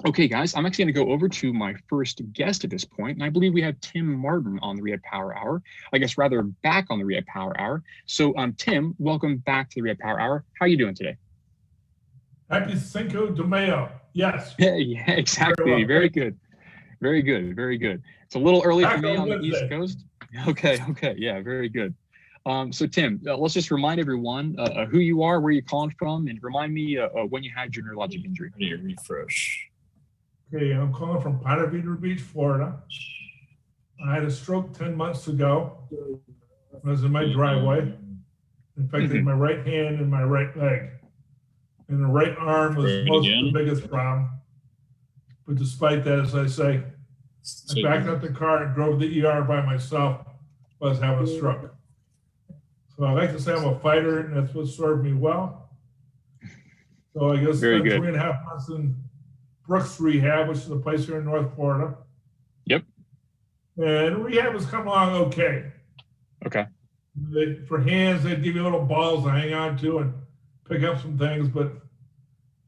Okay, guys, I'm actually going to go over to my first guest at this point, and I believe we have Tim Martin on the Rehab Power Hour. I guess rather back on the Rehab Power Hour. So, Tim, welcome back to the Rehab Power Hour. How are you doing today? Happy Cinco de Mayo. Yes, Yeah, very exactly. well. Very Thank you. good. Very good. Very good. It's a little early for Back me on on the East Wednesday. Coast. Okay. Okay. Yeah. Very good. So, Tim, let's just remind everyone who you are, where you're calling from, and remind me when you had your neurologic injury. Need to refresh. Okay, I'm calling from Ponte Vedra Beach, Florida. I had a stroke 10 months ago. I was in my driveway. Infected my right hand and my right leg. And the right arm was most of the biggest problem. But despite that, as I say, I backed up the car and drove to the ER by myself while I was having a stroke. So I like to say I'm a fighter, and that's what served me well. So I guess Very spent good. 3.5 months in Brooks Rehab, which is a place here in North Florida. Yep. And rehab has come along okay. Okay. For hands, they'd give you little balls to hang on to and pick up some things, but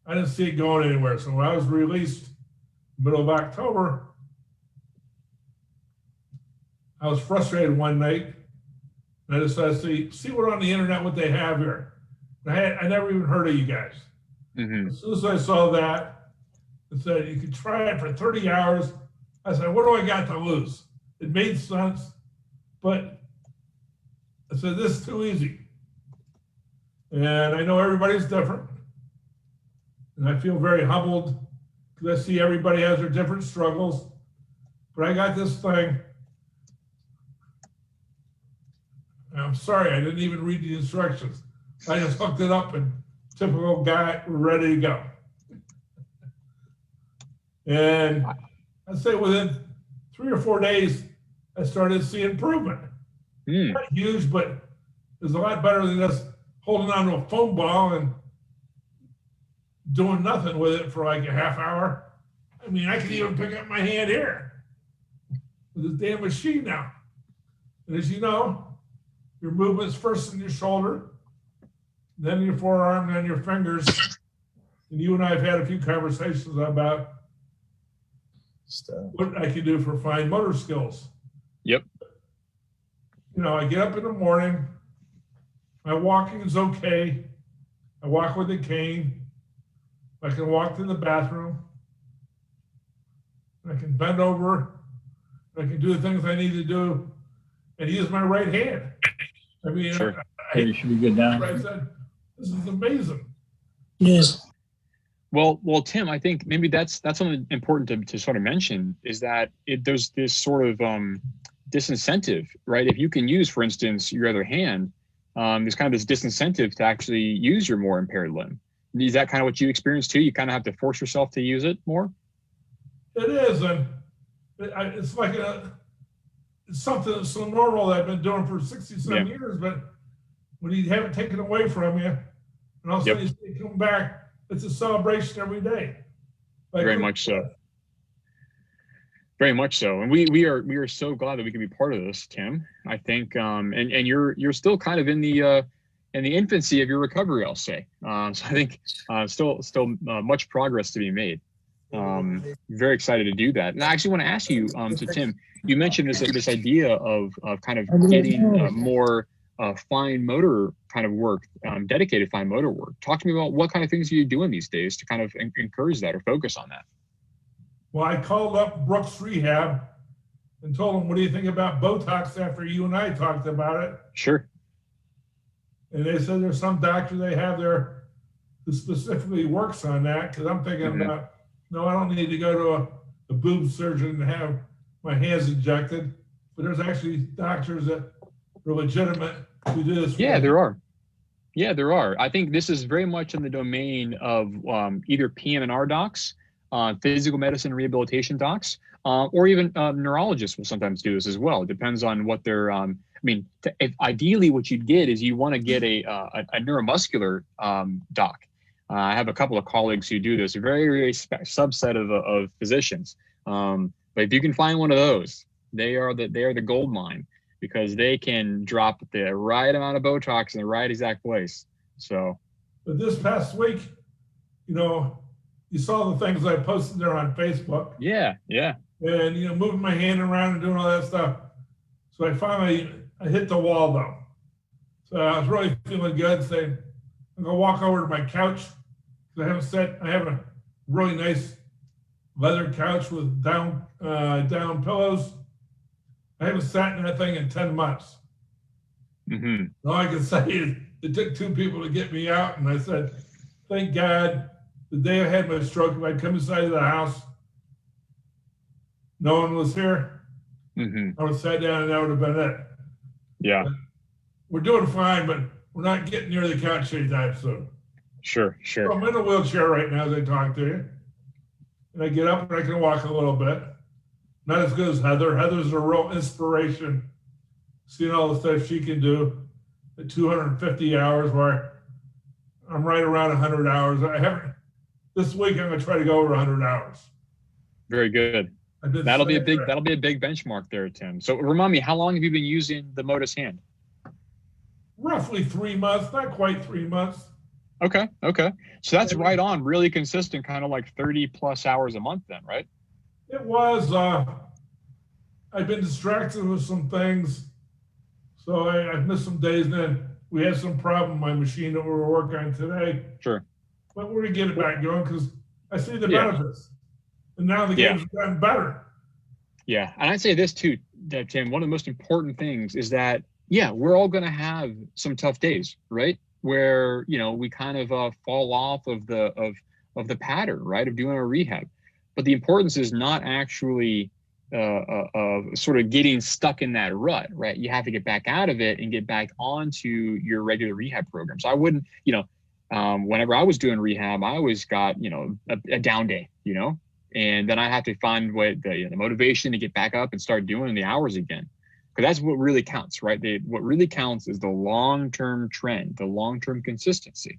I didn't see it going anywhere. So when I was released middle of October, I was frustrated one night, and I decided to see what on the internet what they have here. I never even heard of you guys. As soon as I saw that, it said you could try it for 30 hours. I said, what do I got to lose? It made sense, but I said, this is too easy. And I know everybody's different. And I feel very humbled because I see everybody has their different struggles. But I got this thing. I'm sorry, I didn't even read the instructions. I just hooked it up and typical guy, we're ready to go. And I'd say within 3 or 4 days, I started to see improvement. Not huge, but it's a lot better than just holding on to a foam ball and doing nothing with it for like a half hour. I mean, I can even pick up my hand here with this damn machine now. And as you know, your movement's first in your shoulder, then your forearm, then your fingers. And you and I have had a few conversations about what I can do for fine motor skills. Yep. You know, I get up in the morning, my walking is okay. I walk with a cane. I can walk to the bathroom. I can bend over. I can do the things I need to do and use my right hand. I mean, sure. You should be good now. I said, this is amazing. Yes. Well, Tim, I think maybe that's something important to sort of mention is that there's this sort of disincentive, right? If you can use, for instance, your other hand, there's kind of this disincentive to actually use your more impaired limb. Is that kind of what you experience too? You kind of have to force yourself to use it more? It is, and it's like it's something that's so normal that I've been doing for 60-some years, but when you have it taken away from you, and all of a sudden you come back, it's a celebration every day. Like, very much so. Very much so, and we are so glad that we can be part of this, Tim. I think, and you're still kind of in the infancy of your recovery, I'll say. So I think still much progress to be made. Very excited to do that, and I actually want to ask you, so Tim, you mentioned this idea of kind of getting more fine motor kind of work, dedicated fine motor work. Talk to me about what kind of things are you doing these days to kind of encourage that or focus on that. Well, I called up Brooks Rehab and told them, what do you think about Botox after you and I talked about it? Sure. And they said there's some doctor they have there who specifically works on that, because I'm thinking about, no, I don't need to go to a boob surgeon and have my hands injected, but there's actually doctors that are legitimate who do this. Yeah, there are. Yeah, there are. I think this is very much in the domain of either PM&R docs, physical medicine rehabilitation docs, or even neurologists will sometimes do this as well. It depends on what they're, ideally what you'd get is you want to get a neuromuscular doc. I have a couple of colleagues who do this, a very subset of physicians. But if you can find one of those, they are the gold mine, because they can drop the right amount of Botox in the right exact place. So, but this past week, you you saw the things I posted there on Facebook. Yeah, yeah. And, moving my hand around and doing all that stuff. So I hit the wall though. So I was really feeling good, saying, I'm gonna walk over to my couch. Because I have a really nice leather couch with down pillows. I haven't sat in that thing in 10 months. Mm-hmm. All I can say is it took 2 people to get me out. And I said, thank God, the day I had my stroke, if I'd come inside of the house, no one was here, I would have sat down and that would have been it. Yeah. But we're doing fine, but we're not getting near the couch anytime soon. Sure. So I'm in a wheelchair right now as I talk to you. And I get up and I can walk a little bit. Not as good as Heather. Heather's a real inspiration. Seeing all the stuff she can do at 250 hours, where I'm right around 100 hours. This week I'm going to try to go over 100 hours. Very good. That'll be a big benchmark there, Tim. So remind me, how long have you been using the Motus Hand? Roughly 3 months, not quite 3 months. Okay. So that's right on, really consistent, kind of like 30 plus hours a month then, right? It was. I've been distracted with some things. So I've missed some days. And then we had some problem with my machine that we were working on today. Sure. But we're going to get it back going because I see the benefits. And now the game's gotten better. Yeah. And I'd say this too, Tim, one of the most important things is that, we're all going to have some tough days, right? Where, we kind of fall off of the pattern, right, of doing a rehab. But the importance is not actually of sort of getting stuck in that rut, right? You have to get back out of it and get back onto your regular rehab program. So I wouldn't, whenever I was doing rehab, I always got, a down day, and then I have to find the motivation to get back up and start doing the hours again. Because that's what really counts, right? What really counts is the long-term trend, the long-term consistency.